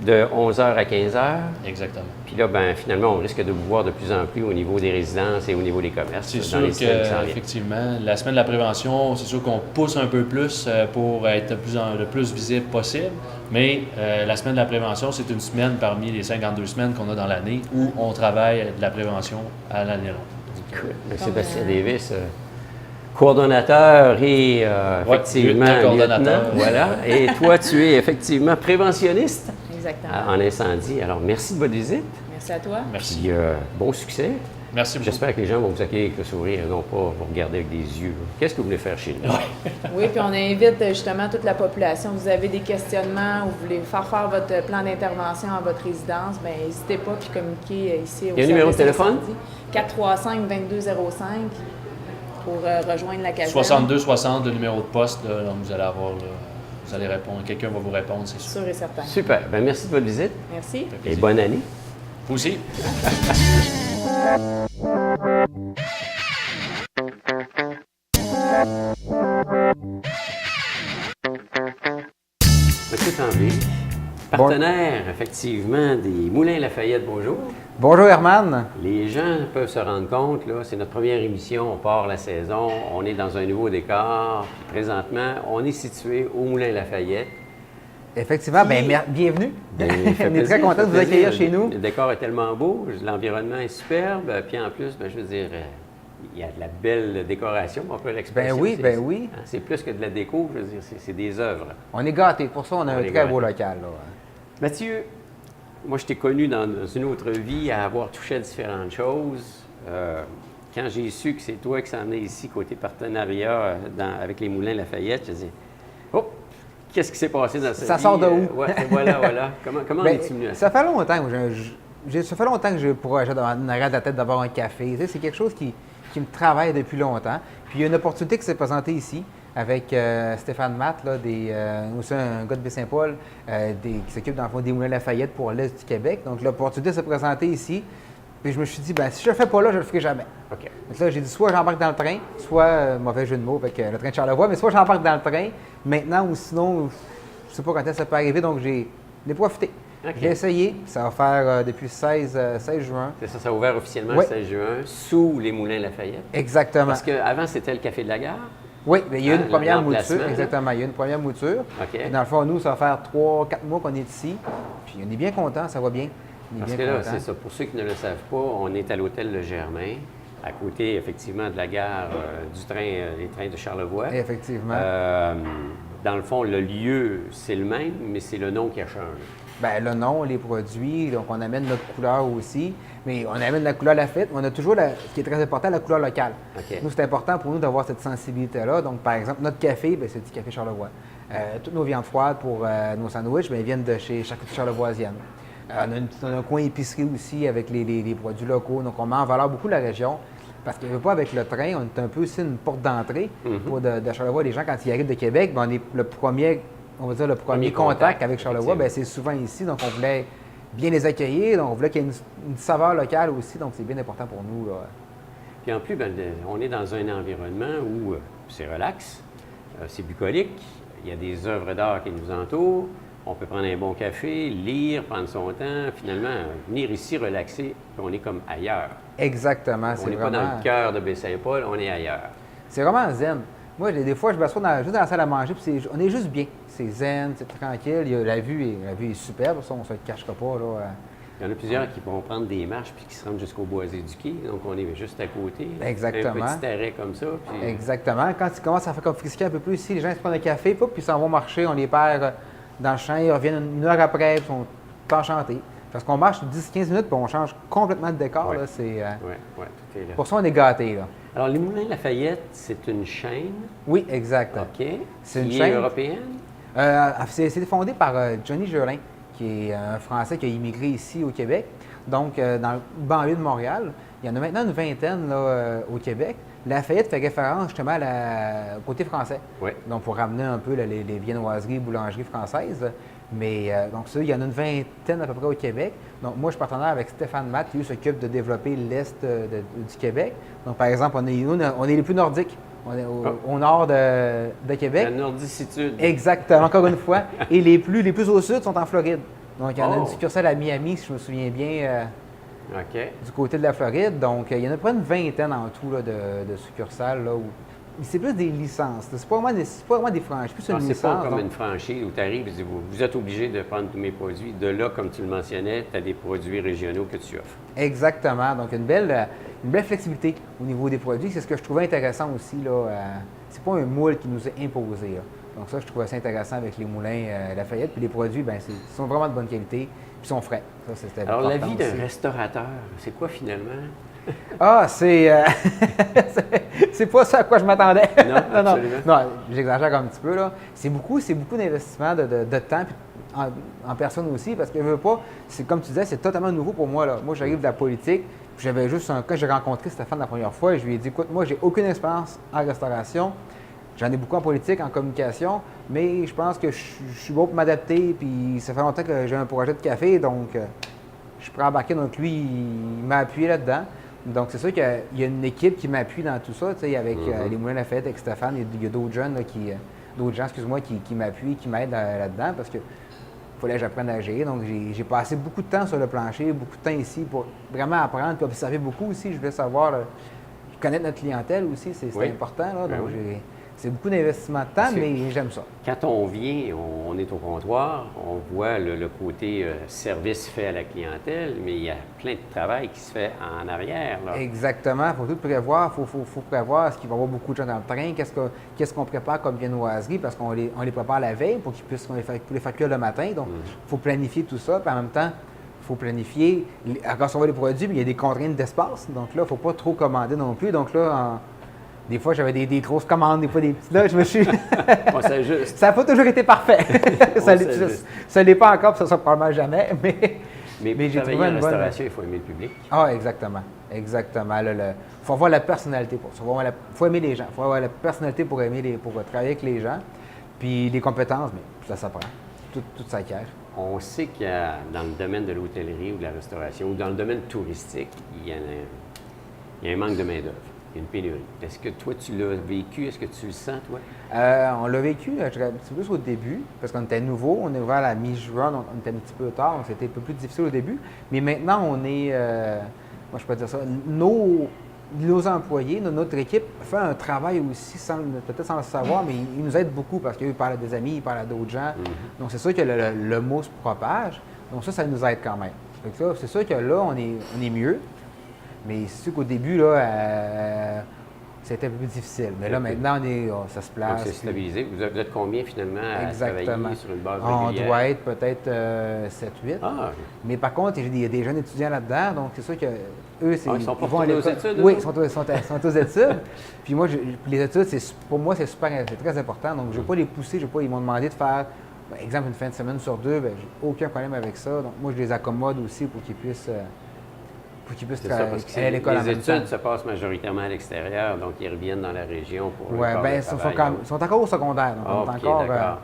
De 11h à 15h. Exactement. Puis là, ben, finalement, on risque de vous voir de plus en plus au niveau des résidences et au niveau des commerces. C'est sûr qu'effectivement, la semaine de la prévention, c'est sûr qu'on pousse un peu plus pour être le plus visible possible. Mais la semaine de la prévention, c'est une semaine parmi les 52 semaines qu'on a dans l'année où on travaille de la prévention à l'année longue. Cool. Sébastien Davis, coordonnateur et effectivement lieutenant. Voilà. Et toi, tu es effectivement préventionniste. Exactement. En incendie. Alors, merci de votre visite. Merci à toi. Merci. Puis, bon succès. Merci beaucoup. J'espère que les gens vont vous accueillir avec le sourire et non pas vous regarder avec des yeux. Qu'est-ce que vous voulez faire chez nous? Oui, puis on invite justement toute la population. Vous avez des questionnements ou vous voulez faire votre plan d'intervention à votre résidence, bien, n'hésitez pas puis communiquer ici au Il y a un numéro de téléphone? 435-2205 pour rejoindre la caserne. 6260, le numéro de poste, là, vous allez avoir... Là, vous allez répondre. Quelqu'un va vous répondre, c'est sûr. Sûr et certain. Super. Bien, merci de votre visite. Merci. Et bonne année. Vous aussi. Monsieur Tremblay, partenaire, effectivement, des Moulins Lafayette, bonjour. Bonjour Herman. Les gens peuvent se rendre compte, là, c'est notre première émission, on part la saison, on est dans un nouveau décor, puis présentement, on est situé au Moulin Lafayette. Effectivement, bienvenue. On est très content de vous accueillir chez nous. Le décor est tellement beau, l'environnement est superbe, puis en plus, je veux dire, il y a de la belle décoration, on peut l'expression. Oui. C'est plus que de la déco, je veux dire, c'est des œuvres. On est gâtés, pour ça on a un très beau local. Là. Mathieu, moi je t'ai connu dans une autre vie à avoir touché à différentes choses. Quand j'ai su que c'est toi qui s'en es ici, côté partenariat avec les Moulins Lafayette, je dis, oh, qu'est-ce qui s'est passé dans cette vie? Ça sort de où? Voilà. Comment es-tu venu à ça? Ça fait longtemps que je pourrais en arrière de la tête d'avoir un café. Tu sais, c'est quelque chose qui me travaille depuis longtemps. Puis il y a une opportunité qui s'est présentée ici avec Stéphane Matt, là, aussi un gars de Baie-Saint-Paul, qui s'occupe dans le fond des Moulins Lafayette pour l'Est du Québec. Donc l'opportunité s'est présentée ici. Puis je me suis dit, si je le fais pas là, je le ferai jamais. OK. Donc là, j'ai dit, soit j'embarque dans le train, soit, mauvais jeu de mots avec le train de Charlevoix, mais soit j'embarque dans le train maintenant ou sinon, je sais pas quand est-ce que ça peut arriver, donc j'ai profité. Okay. J'ai essayé, ça va faire depuis 16 juin. C'est ça, ça a ouvert officiellement le 16 juin, sous les Moulins Lafayette. Exactement. Parce qu'avant, c'était le Café de la Gare. Oui, mais il y a une première mouture. Exactement, il y a une première mouture. OK. Dans le fond, nous, ça va faire 3-4 mois qu'on est ici. Puis on est bien contents, ça va bien. Parce que là, c'est ça. Pour ceux qui ne le savent pas, on est à l'hôtel Le Germain, à côté, effectivement, de la gare du train, les trains de Charlevoix. Effectivement. Dans le fond, le lieu, c'est le même, mais c'est le nom qui a changé. Bien, le nom, les produits, donc on amène notre couleur aussi, mais on amène la couleur Lafayette, mais on a toujours, ce qui est très important, la couleur locale. Okay. Nous, c'est important pour nous d'avoir cette sensibilité-là. Donc, par exemple, notre café, c'est du café Charlevoix. Toutes nos viandes froides pour nos sandwichs, viennent de chez Charcuterie Charlevoisienne. On a un coin épicerie aussi avec les produits locaux, donc on met en valeur beaucoup la région. Parce que pas avec le train, on est un peu aussi une porte d'entrée Mhm. de Charlevoix. Les gens, quand ils arrivent de Québec, ben, on est le premier, on va dire le premier contact avec Charlevoix, ben, c'est souvent ici. Donc, on voulait bien les accueillir. Donc, on voulait qu'il y ait une saveur locale aussi. Donc, c'est bien important pour nous, là. Puis en plus, ben, on est dans un environnement où c'est relax, c'est bucolique, il y a des œuvres d'art qui nous entourent, on peut prendre un bon café, lire, prendre son temps, finalement, venir ici relaxer, puis on est comme ailleurs. Exactement. On C'est n'est pas dans le cœur de Baie-Saint-Paul, on est ailleurs. C'est vraiment zen. Moi, des fois, je m'assois juste dans la salle à manger, puis on est juste bien. C'est zen, c'est tranquille. La vue est superbe, ça, on ne se le cachera pas, là. Il y en a plusieurs qui vont prendre des marches puis qui se rendent jusqu'au Boisé du Quai, donc on est juste à côté. Exactement. Un petit arrêt comme ça. Puis... Exactement. Quand ils commencent à faire comme frisquer un peu plus ici, les gens se prennent un café, puis ils s'en vont marcher, on les perd dans le champ, ils reviennent une heure après, puis ils sont enchantés. Parce qu'on marche 10-15 minutes, puis on change complètement de décor. Ouais. Là, c'est, Oui, tout est là. pour ça, on est gâtés. Là. Alors, les Moulins Lafayette, c'est une chaîne, Oui, exact. OK, C'est une qui chaîne. est européenne. C'est fondé par Johnny Gelin, qui est un Français qui a immigré ici au Québec. Donc, dans le banlieue de Montréal, il y en a maintenant une vingtaine là, au Québec. Lafayette fait référence justement au côté français. Oui. Donc, pour ramener un peu là, les viennoiseries, boulangeries françaises. Mais donc, ça, il y en a une vingtaine à peu près au Québec. Donc, moi, je suis partenaire avec Stéphane Matt, qui lui s'occupe de développer l'Est du Québec. Donc, par exemple, on est les plus nordiques. On est au nord de Québec. La nordicitude. Exactement, encore une fois. Et les plus au sud sont en Floride. Donc, il y en a Oh. une succursale à Miami, si je me souviens bien, OK. du côté de la Floride. Donc, il y en a pas une vingtaine en tout là, de succursales. Là, où... C'est plus des licences. C'est pas vraiment des franchises, plus une Alors, c'est licence. pas comme donc- une franchise où tu arrives et tu dis, vous êtes obligé de prendre tous mes produits. De là, comme tu le mentionnais, tu as des produits régionaux que tu offres. Exactement. Donc, une belle flexibilité au niveau des produits. C'est ce que je trouvais intéressant aussi. Là, c'est pas un moule qui nous est imposé. Là. Donc, ça, je trouvais ça intéressant avec les moulins Lafayette. Puis les produits, ben, sont vraiment de bonne qualité. Puis sont frais. Ça, c'était Alors, la important vie d'un aussi. restaurateur, c'est quoi finalement? Ah, c'est. C'est pas ça à quoi je m'attendais. Non, non, absolument. non, j'exagère un petit peu, là. C'est beaucoup d'investissement de temps, puis en personne aussi, parce que je veux pas. C'est comme tu disais, c'est totalement nouveau pour moi, là. Moi, j'arrive de la politique, puis j'avais juste quand j'ai rencontré Stéphane la première fois, je lui ai dit, écoute, moi, j'ai aucune expérience en restauration. J'en ai beaucoup en politique, en communication, mais je pense que je suis bon pour m'adapter, puis ça fait longtemps que j'ai un projet de café, donc je suis prêt à embarquer. Donc lui, il m'a appuyé là-dedans. Donc c'est sûr qu'il y a une équipe qui m'appuie dans tout ça, tu sais, avec les Moulins Lafayette, avec Stéphane, il y a d'autres jeunes, là, d'autres gens, qui m'appuient, qui m'aident là-dedans, parce que fallait que j'apprenne à gérer. Donc j'ai passé beaucoup de temps sur le plancher, beaucoup de temps ici pour vraiment apprendre, puis observer beaucoup aussi. Je voulais savoir, connaître notre clientèle aussi, c'est Oui. important. Là, Ben donc oui. c'est beaucoup d'investissement de temps, C'est- mais j'aime ça. Quand on vient, on est au comptoir, on voit le côté service fait à la clientèle, mais il y a plein de travail qui se fait en arrière. Là. Exactement, il faut tout prévoir. Il faut prévoir, est-ce qu'il va y avoir beaucoup de gens dans le train, qu'est-ce qu'on prépare comme viennoiserie, parce qu'on les prépare la veille pour qu'ils puissent les faire cuire le matin. Donc, il faut planifier tout ça, puis en même temps, il faut planifier, quand on voit les produits, mais il y a des contraintes d'espace. Donc là, il ne faut pas trop commander non plus. Donc là, des fois, j'avais des grosses commandes, des fois des petites. Là, je me suis. On s'ajuste. Ça n'a pas toujours été parfait. ça On l'est s'ajuste. ça l'est pas encore, puis ça ne sera probablement jamais. Mais pour j'ai travailler trouvé en une bonne- restauration, il faut aimer le public. Ah, exactement. Exactement. Il faut avoir la personnalité pour ça. Il faut aimer les gens. Il faut avoir la personnalité pour travailler avec les gens. Puis les compétences, mais ça s'apprend. Tout s'acquiert. On sait qu'il y a, dans le domaine de l'hôtellerie ou de la restauration, ou dans le domaine touristique, il y a un manque de main-d'œuvre. Il y a une pénurie. Est-ce que toi, tu l'as vécu? Est-ce que tu le sens, toi? On l'a vécu, je dirais, un petit peu plus au début, parce qu'on était nouveau. On est ouvert à la mi-juin, donc on était un petit peu tard. Donc c'était un peu plus difficile au début. Mais maintenant, on est, moi je peux dire ça, nos employés, notre équipe fait un travail aussi, peut-être sans le savoir, mais ils nous aident beaucoup parce qu'ils parlent à des amis, ils parlent à d'autres gens. Donc c'est sûr que le mot se propage. Donc ça nous aide quand même. Fait que ça, c'est sûr que là, on est mieux. Mais c'est sûr qu'au début, là, c'était un peu plus difficile. Mais là, maintenant, ça se Donc, place. c'est stabilisé. Vous êtes combien, finalement, à Exactement. travailler sur une base On régulière? doit être peut-être 7-8. Ah, Mais par contre, il y a des jeunes étudiants là-dedans, donc c'est sûr que eux, Ah, ils sont pas vont à retournés aux l'école. études, Oui, eux? ils sont aux études. Puis moi, les études, pour moi, c'est très important. Donc, je ne vais pas les pousser. Ils m'ont demandé de faire, par exemple, une fin de semaine sur 2. Bien, j'ai aucun problème avec ça. Donc, moi, je les accommode aussi pour qu'ils puissent pour qu'ils puissent C'est ça, parce que aller à l'école en les même temps. études se passent majoritairement à l'extérieur, donc ils reviennent dans la région pour le Oui, corps bien, de ils sont, travail. ils sont encore au secondaire. Donc, on est OK, encore, d'accord.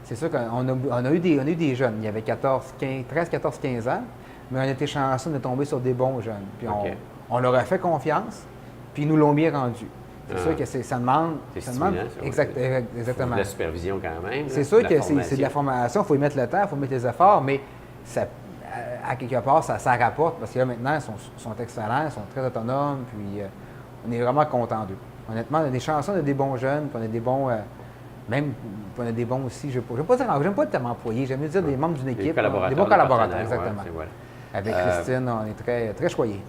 c'est sûr on a eu des jeunes. Il y avait 13, 14, 15 ans, mais on a été chanceux de tomber sur des bons jeunes. Puis OK. on leur a fait confiance, puis ils nous l'ont bien rendu. C'est Ah. sûr que ça demande. C'est ça demande stimulant, ça, oui. exactement. De la supervision quand même. C'est là, sûr de que la c'est de la formation. formation, il faut y mettre le temps, il faut mettre les efforts, mais ça, à quelque part, ça rapporte parce que là, maintenant, ils sont excellents, ils sont très autonomes, puis on est vraiment contents d'eux. Honnêtement, on a des chansons, on a des bons jeunes, puis on a des bons. Même, puis on a des bons aussi, j'aime pas le terme employé, j'aime mieux dire des membres d'une Des équipe. collaborateurs. Des bons des collaborateurs, partenaires, exactement. ouais, voilà. Avec Christine, on est très, très choyés.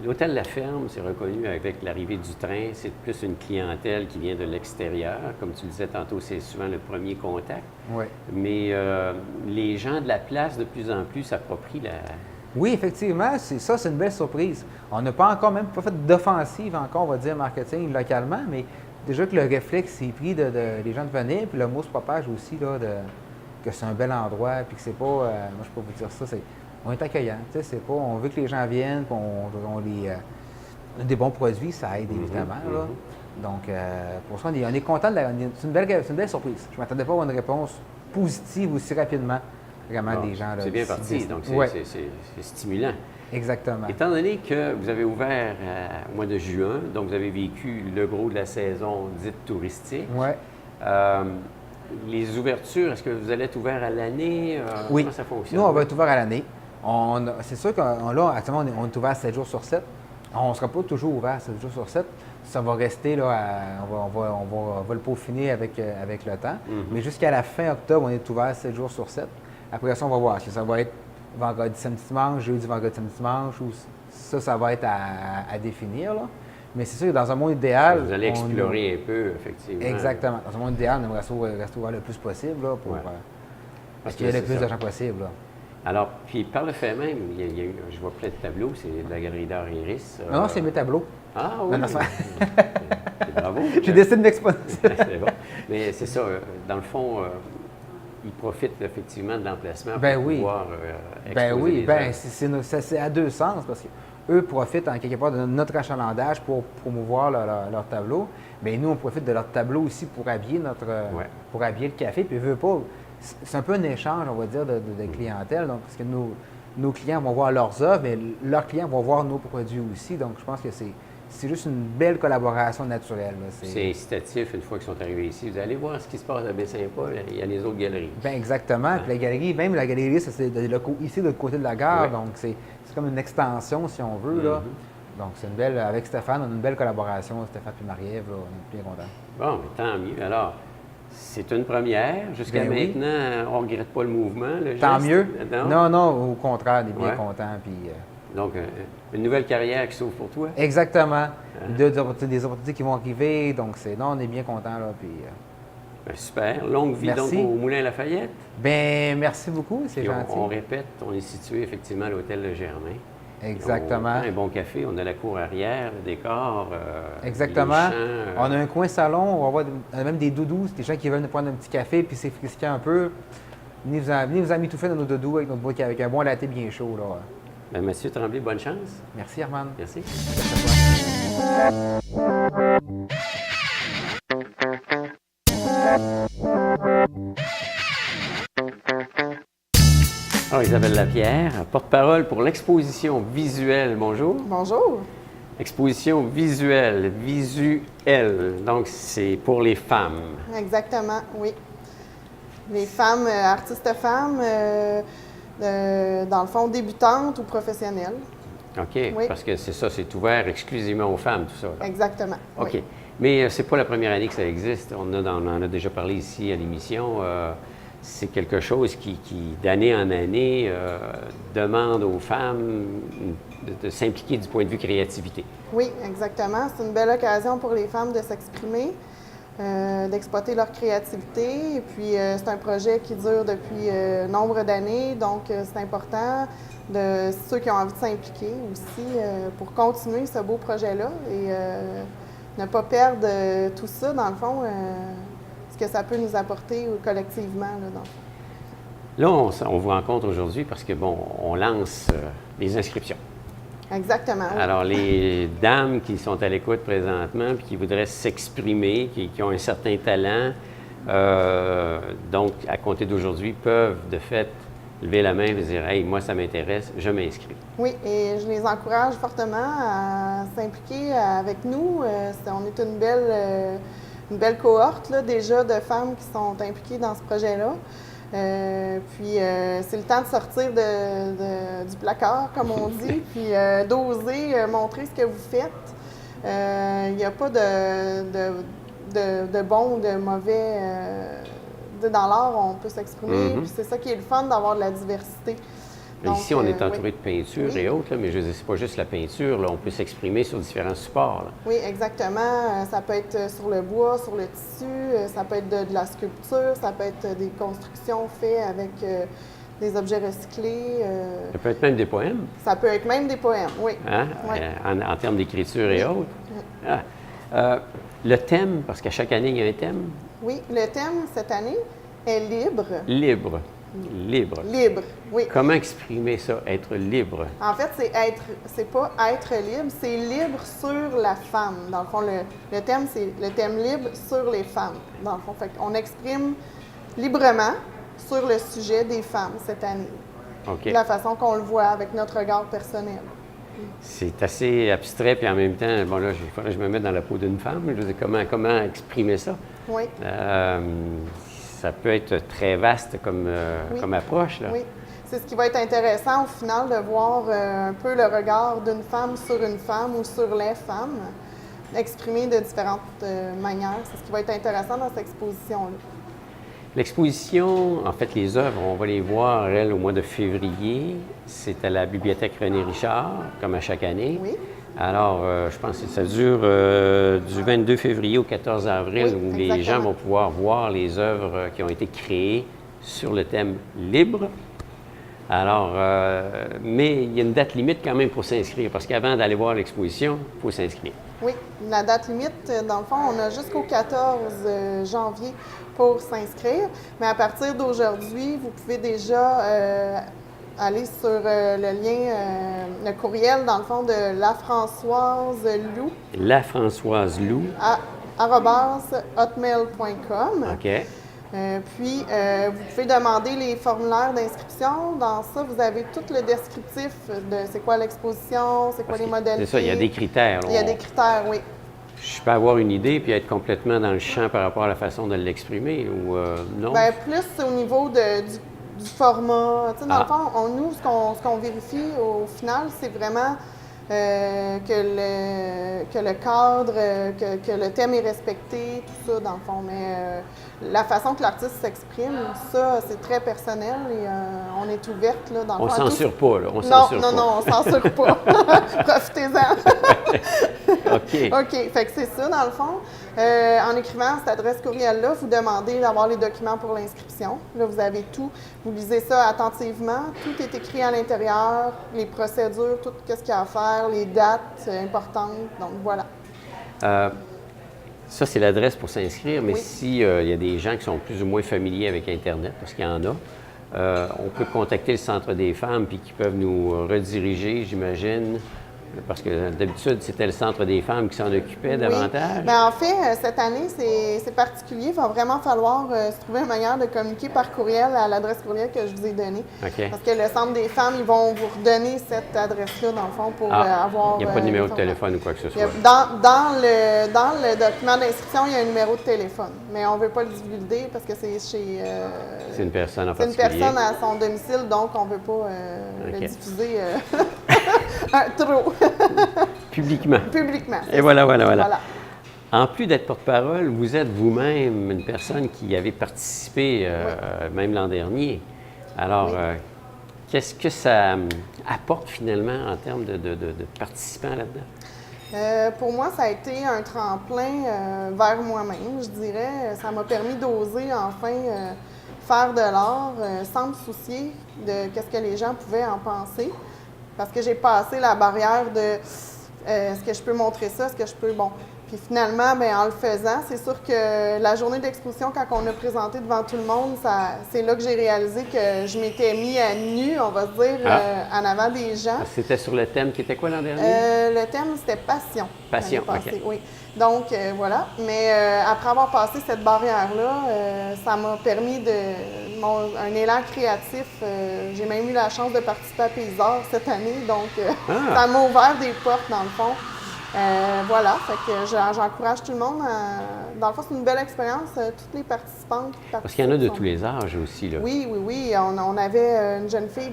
L'hôtel La Ferme, c'est reconnu avec l'arrivée du train. C'est plus une clientèle qui vient de l'extérieur. Comme tu le disais tantôt, c'est souvent le premier contact. Oui. Mais les gens de la place, de plus en plus, s'approprient la... Oui, effectivement, c'est une belle surprise. On n'a pas encore même pas fait d'offensive encore, on va dire, marketing localement, mais déjà que le réflexe est pris les gens de venir, puis le mot se propage aussi là, que c'est un bel endroit, puis que c'est pas, moi je peux vous dire ça, on est accueillant, tu sais, c'est pas, on veut que les gens viennent, puis on a des bons produits, ça aide évidemment, là. Donc, pour ça, on est content, c'est une belle surprise. Je ne m'attendais pas à avoir une réponse positive aussi rapidement, vraiment, Bon, des gens. Là, c'est bien d'ici- parti, donc Ouais, c'est stimulant. exactement. Étant donné que vous avez ouvert au mois de juin, donc vous avez vécu le gros de la saison dite touristique, Ouais. les ouvertures, est-ce que vous allez être ouvert à l'année? Oui. Comment ça fonctionne? Nous, on va être ouvert à l'année. C'est sûr que là, actuellement, on est ouvert 7 jours sur 7. On ne sera pas toujours ouvert 7 jours sur 7. Ça va rester, là, on va le peaufiner avec le temps. Mais jusqu'à la fin octobre, on est ouvert 7 jours sur 7. Après ça, on va voir si ça va être vendredi, samedi, dimanche, jeudi, vendredi, samedi, dimanche, ou ça va être à définir, là. Mais c'est sûr que dans un monde idéal... Vous allez explorer un peu, effectivement. Exactement. Dans un monde idéal, on aimerait ça rester ouvert le plus possible, là, pour... Ouais. parce qu'il y a le c'est plus ça. d'argent possible, là. Alors, puis par le fait même, il y a eu, je vois plein de tableaux, c'est de la galerie d'art Iris. Non, c'est mes tableaux. Ah oui! Non, non, ça- Bravo! J'ai décidé de m'exposer. C'est bon. Mais c'est ça, dans le fond, ils profitent effectivement de l'emplacement Ben pour oui. pouvoir Ben exposer oui, les ben œuvres. c'est à deux sens parce qu'eux profitent en quelque part de notre achalandage pour promouvoir leur tableau, mais nous on profite de leur tableau aussi pour habiller Ouais. pour habiller le café. Puis veut pas, c'est un peu un échange, on va dire, de clientèle. Donc parce que nos clients vont voir leurs œuvres, mais leurs clients vont voir nos produits aussi. Donc je pense que c'est juste une belle collaboration naturelle, là. C'est incitatif une fois qu'ils sont arrivés ici. Vous allez voir ce qui se passe à Baie-Saint-Paul, il y a les autres galeries. Ben exactement. Puis la galerie, même la galerie, ça, c'est ici de l'autre côté de la gare, Ouais. donc c'est comme une extension si on veut, là. Donc c'est une belle, avec Stéphane, on a une belle collaboration, Stéphane et Marie-Ève, là, on est bien contents. Bon, mais tant mieux. Alors, c'est une première. Jusqu'à Ben oui. maintenant, on ne regrette pas le mouvement, le Tant geste? mieux. Non? Non, au contraire, on est bien Ouais. contents. Puis, Donc, une nouvelle carrière qui s'ouvre pour toi? exactement. Des opportunités qui vont arriver, donc on est bien contents, là. Puis, Ben, super. Longue vie Merci. donc au Moulin Lafayette. ben merci beaucoup, c'est Puis gentil. on répète, on est situé effectivement à l'hôtel Le Germain. Exactement. On prend un bon café, on a la cour arrière, le décor. Exactement. les champs, On a un coin salon, on va avoir on a même des doudous, c'est des gens qui veulent nous prendre un petit café puis c'est frisqué un peu. Venez vous amitouffer dans nos doudous avec notre boîte avec un bon latte bien chaud, là. Ben, Monsieur Tremblay, bonne chance. Merci, Armand. Merci. Alors, Isabelle Lapierre, porte-parole pour l'exposition visuelle. Bonjour. Bonjour. Exposition visuelle. Donc, c'est pour les femmes. Exactement, oui. Les femmes, artistes femmes, dans le fond, débutantes ou professionnelles. OK? Oui. Parce que c'est ça, c'est ouvert exclusivement aux femmes, tout ça. là. Exactement. OK. oui. Mais c'est pas la première année que ça existe. On en a déjà parlé ici à l'émission. C'est quelque chose qui d'année en année, demande aux femmes de s'impliquer du point de vue créativité. Oui, exactement. C'est une belle occasion pour les femmes de s'exprimer, d'exploiter leur créativité. Et puis, c'est un projet qui dure depuis nombre d'années, donc c'est important de ceux qui ont envie de s'impliquer aussi pour continuer ce beau projet-là et ne pas perdre tout ça, dans le fond, ce que ça peut nous apporter collectivement, là, dans le fond. Là, on vous rencontre aujourd'hui parce que, bon, on lance les inscriptions. Exactement. Oui. Alors, les dames qui sont à l'écoute présentement puis qui voudraient s'exprimer, qui ont un certain talent, donc, à compter d'aujourd'hui, peuvent de fait lever la main et dire « Hey, moi, ça m'intéresse, je m'inscris ». Oui, et je les encourage fortement à s'impliquer avec nous. On est une belle cohorte là, déjà de femmes qui sont impliquées dans ce projet-là. Puis c'est le temps de sortir du placard, comme on dit, puis d'oser montrer ce que vous faites. Il n'y a pas de bon ou de mauvais. Dans l'art, on peut s'exprimer, puis c'est ça qui est le fun d'avoir de la diversité. Donc, ici, on est entouré oui. de peinture et autres, là, mais je veux dire, c'est pas juste la peinture, là, on peut s'exprimer sur différents supports. Là. Oui, exactement. Ça peut être sur le bois, sur le tissu, ça peut être de la sculpture, ça peut être des constructions faites avec des objets recyclés. Ça peut être même des poèmes. Ça peut être même des poèmes, oui. Hein? Oui. En termes d'écriture et autres. Ah. Le thème, parce qu'à chaque année, il y a un thème. Oui, le thème cette année est libre. Libre. Libre. Libre, oui. Comment exprimer ça, être libre? En fait, c'est pas être libre, c'est libre sur la femme. Dans le fond, le thème, c'est le thème libre sur les femmes. Dans le fond, fait qu'on exprime librement sur le sujet des femmes cette année. OK. De la façon qu'on le voit avec notre regard personnel. C'est assez abstrait, puis en même temps, bon là, il faudrait que je me mette dans la peau d'une femme. Je veux dire, comment exprimer ça? Oui. Ça peut être très vaste comme approche, là. Oui. C'est ce qui va être intéressant au final de voir un peu le regard d'une femme sur une femme ou sur les femmes, exprimé de différentes manières. C'est ce qui va être intéressant dans cette exposition-là. L'exposition, en fait, les œuvres, on va les voir, elles, au mois de février. C'est à la Bibliothèque René Richard, comme à chaque année. Oui. Alors, je pense que ça dure du 22 février au 14 avril, Oui, où les exactement. gens vont pouvoir voir les œuvres qui ont été créées sur le thème libre. Alors, mais il y a une date limite quand même pour s'inscrire, parce qu'avant d'aller voir l'exposition, il faut s'inscrire. Oui, la date limite, dans le fond, on a jusqu'au 14 janvier pour s'inscrire. Mais à partir d'aujourd'hui, vous pouvez déjà aller sur le lien, le courriel, dans le fond, de La Françoise Lou. La Françoise Lou. @hotmail.com. OK. Puis, vous pouvez demander les formulaires d'inscription. Dans ça, vous avez tout le descriptif de c'est quoi l'exposition, c'est quoi les modalités. C'est ça, il y a des critères. Il y a des critères, oui. Je peux avoir une idée puis être complètement dans le champ par rapport à la façon de l'exprimer ou non? Bien, plus au niveau du format. Tu sais, dans le fond, nous, ce qu'on vérifie au final, c'est vraiment que le cadre, que le thème est respecté, tout ça, dans le fond. Mais la façon que l'artiste s'exprime, ça, c'est très personnel et on est ouverte, là, dans le On fond. censure pas, là. On Non, censure pas. on censure pas. Profitez-en. OK. OK. Fait que c'est ça, dans le fond. En écrivant cette adresse courriel-là, vous demandez d'avoir les documents pour l'inscription. Là, vous avez tout. Vous lisez ça attentivement. Tout est écrit à l'intérieur, les procédures, tout ce qu'il y a à faire, les dates importantes. Donc, voilà. Ça, c'est l'adresse pour s'inscrire, mais Oui. s'il y a des gens qui sont plus ou moins familiers avec Internet, parce qu'il y en a, on peut contacter le Centre des femmes puis qui peuvent nous rediriger, j'imagine, parce que d'habitude, c'était le Centre des femmes qui s'en occupait davantage. Oui. Bien, en fait, cette année, c'est particulier. Il va vraiment falloir se trouver une manière de communiquer par courriel à l'adresse courriel que je vous ai donnée. OK. Parce que le Centre des femmes, ils vont vous redonner cette adresse-là, dans le fond, pour avoir... Il n'y a pas de numéro de l'information. téléphone ou quoi que ce Il y a- soit. dans le document d'inscription, il y a un numéro de téléphone. Mais on ne veut pas le divulguer parce que c'est chez... C'est une personne en c'est une particulier. personne à son domicile, donc on ne veut pas le OK. diffuser trop Publiquement. publiquement. Et voilà. Voilà. En plus d'être porte-parole, vous êtes vous-même une personne qui avait participé même l'an dernier. Alors, Oui. qu'est-ce que ça apporte finalement en termes de participants là-dedans? Pour moi, ça a été un tremplin vers moi-même, je dirais. Ça m'a permis d'oser enfin faire de l'art sans me soucier de ce que les gens pouvaient en penser. Parce que j'ai passé la barrière de est-ce que je peux montrer ça, est-ce que je peux... Bon. Puis finalement, bien, en le faisant, c'est sûr que la journée d'exposition, quand on a présenté devant tout le monde, c'est là que j'ai réalisé que je m'étais mis à nu, on va se dire, en avant des gens. C'était sur le thème qui était quoi l'an dernier? Le thème, c'était passion. Passion, l'année passée, OK. oui. Donc, voilà. Mais après avoir passé cette barrière-là, ça m'a permis un élan créatif. J'ai même eu la chance de participer à Paysard cette année. Donc, ça m'a ouvert des portes, dans le fond. Voilà, fait que j'encourage tout le monde. Dans le fond, c'est une belle expérience. Toutes les participantes qui Parce qu'il y en a de tous les âges aussi, là. Oui. On avait une jeune fille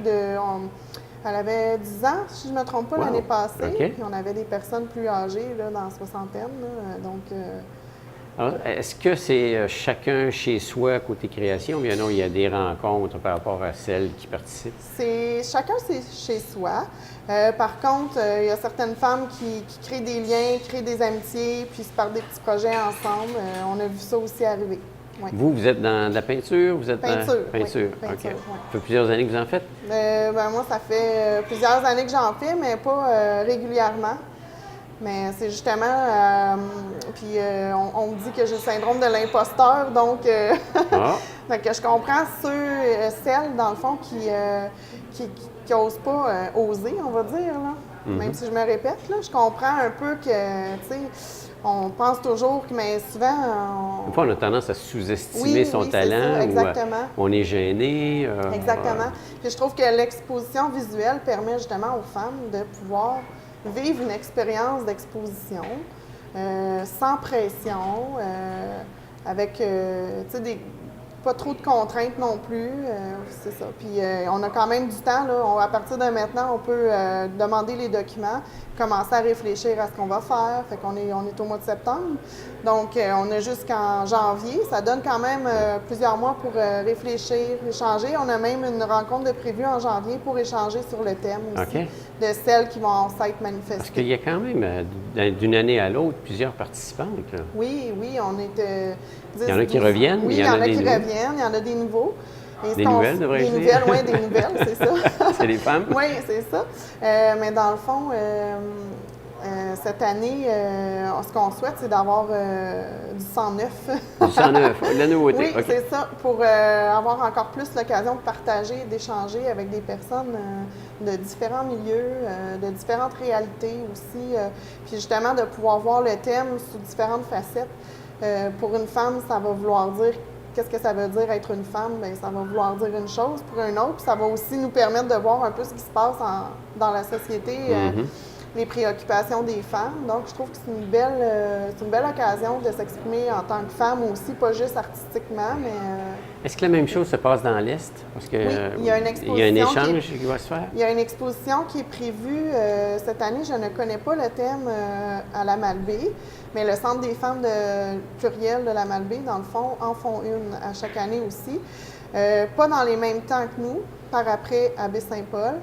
elle avait 10 ans, si je ne me trompe pas, l'année passée. OK. Puis on avait des personnes plus âgées, là, dans la soixantaine. Là, donc, Alors, est-ce que c'est chacun chez soi, côté création, ou bien non, il y a des rencontres par rapport à celles qui participent? Chacun, c'est chez soi. Par contre, il y a certaines femmes qui créent des liens, créent des amitiés, puis se partent des petits projets ensemble. On a vu ça aussi arriver. Oui. Vous êtes dans de la peinture? Vous êtes Peinture, oui. Peinture, Peinture, OK. oui. Ça fait plusieurs années que vous en faites? Moi, ça fait plusieurs années que j'en fais, mais pas régulièrement. Mais c'est justement, puis on me dit que j'ai le syndrome de l'imposteur, donc fait que je comprends celles, dans le fond, qui n'osent pas oser, on va dire, là. Même si je me répète, là, je comprends un peu que, tu sais, on pense toujours que, mais souvent... Des fois, on a tendance à sous-estimer son talent. Ça, exactement. Ou on est gêné. Exactement. Puis je trouve que l'exposition visuelle permet justement aux femmes de pouvoir vivre une expérience d'exposition sans pression, avec, tu sais, pas trop de contraintes non plus, c'est ça. Puis on a quand même du temps, là. À partir de maintenant, on peut demander les documents, commencer à réfléchir à ce qu'on va faire. Fait qu'on est au mois de septembre. Donc, on a jusqu'en janvier. Ça donne quand même plusieurs mois pour réfléchir, échanger. On a même une rencontre de prévue en janvier pour échanger sur le thème aussi, de celles qui vont s'être manifestées. Parce qu'il y a quand même, d'une année à l'autre, plusieurs participantes, là. Oui, on était... Il y en a qui reviennent? Oui, il y en a qui reviennent, il y en a des nouveaux. Des nouvelles, devrais-je dire? Des nouvelles, oui, des nouvelles, c'est ça. C'est des femmes? Oui, c'est ça. Mais dans le fond, cette année, ce qu'on souhaite, c'est d'avoir du sang neuf. Du sang neuf, de la nouveauté. Oui, c'est ça, pour avoir encore plus l'occasion de partager, d'échanger avec des personnes de différents milieux, de différentes réalités aussi. Puis justement, de pouvoir voir le thème sous différentes facettes. Pour une femme, ça va vouloir dire qu'est-ce que ça veut dire être une femme? Bien, ça va vouloir dire une chose. Pour un autre, ça va aussi nous permettre de voir un peu ce qui se passe dans la société, les préoccupations des femmes. Donc, je trouve que c'est une belle occasion de s'exprimer en tant que femme aussi, pas juste artistiquement, mais... Est-ce que la même chose se passe dans l'Est? Parce que, oui, il y a une exposition. Il y a un échange qui va se faire? Il y a une exposition qui est prévue cette année. Je ne connais pas le thème à la Malbaie, mais le Centre des femmes de Pluriel de la Malbaie, dans le fond, en font une à chaque année aussi. Pas dans les mêmes temps que nous, par après à Baie-Saint-Paul.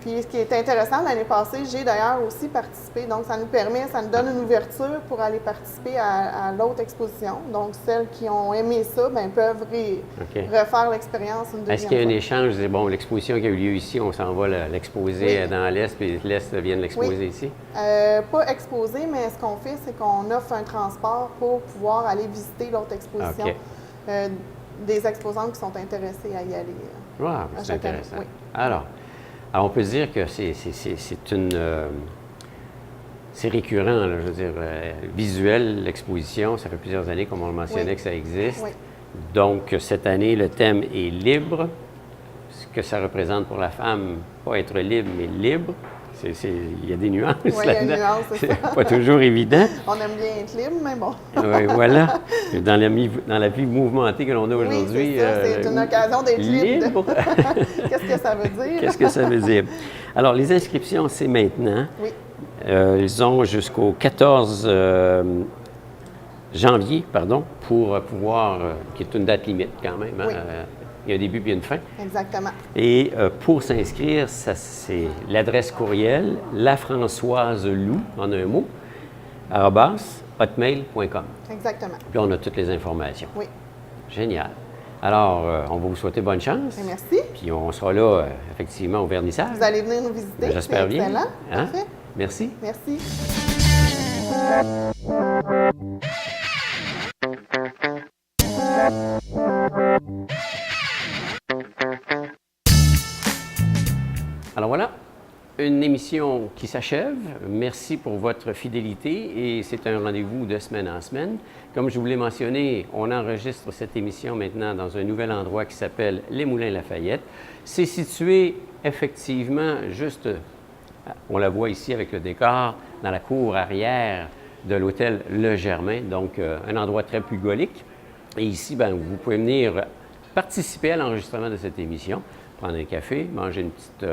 Puis ce qui est intéressant, l'année passée, j'ai d'ailleurs aussi participé. Donc, ça nous donne une ouverture pour aller participer à l'autre exposition. Donc, celles qui ont aimé ça, bien, peuvent refaire l'expérience une deuxième fois. Est-ce qu'il y a un échange? Bon, l'exposition qui a eu lieu ici, on s'en va l'exposer dans l'Est, puis l'Est vient de l'exposer ici? Pas exposer, mais ce qu'on fait, c'est qu'on offre un transport pour pouvoir aller visiter l'autre exposition. Des exposantes qui sont intéressées à y aller. Wow, c'est intéressant. Oui. Alors, on peut dire que c'est récurrent, là, je veux dire, visuel, l'exposition, ça fait plusieurs années, comme on le mentionnait, que ça existe. Oui. Donc, cette année, le thème est libre. Ce que ça représente pour la femme, pas être libre, mais libre. Il y a des nuances là-dedans. Oui, il y a une nuance, c'est ça. Pas toujours évident. On aime bien être libre, mais bon. Oui, voilà. Dans la vie mouvementée que l'on a aujourd'hui. Oui, c'est une occasion d'être libre. Qu'est-ce que ça veut dire? Qu'est-ce que ça veut dire? Alors, les inscriptions, c'est maintenant. Oui. Ils ont jusqu'au 14 janvier, pour pouvoir, qui est une date limite quand même. Hein? Oui. Il y a un début puis une fin. Exactement. Et pour s'inscrire, c'est l'adresse courriel lafrançoiselou, en un mot, @hotmail.com. Exactement. Puis on a toutes les informations. Oui. Génial. Alors, on va vous souhaiter bonne chance. Et merci. Puis on sera là, effectivement, au vernissage. Vous allez venir nous visiter. J'espère bien. Excellent. Hein? Parfait. Merci. Merci. Alors voilà, une émission qui s'achève. Merci pour votre fidélité et c'est un rendez-vous de semaine en semaine. Comme je vous l'ai mentionné, on enregistre cette émission maintenant dans un nouvel endroit qui s'appelle Les Moulins Lafayette. C'est situé effectivement juste, on la voit ici avec le décor, dans la cour arrière de l'hôtel Le Germain, donc un endroit très bucolique. Et ici, ben, vous pouvez venir participer à l'enregistrement de cette émission, prendre un café, manger une petite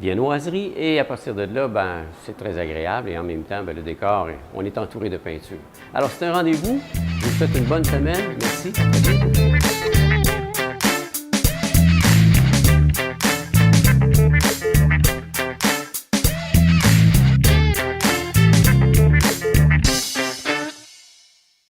viennoiserie et à partir de là, ben, c'est très agréable et en même temps, ben, le décor, on est entouré de peinture. Alors, c'est un rendez-vous. Je vous souhaite une bonne semaine. Merci.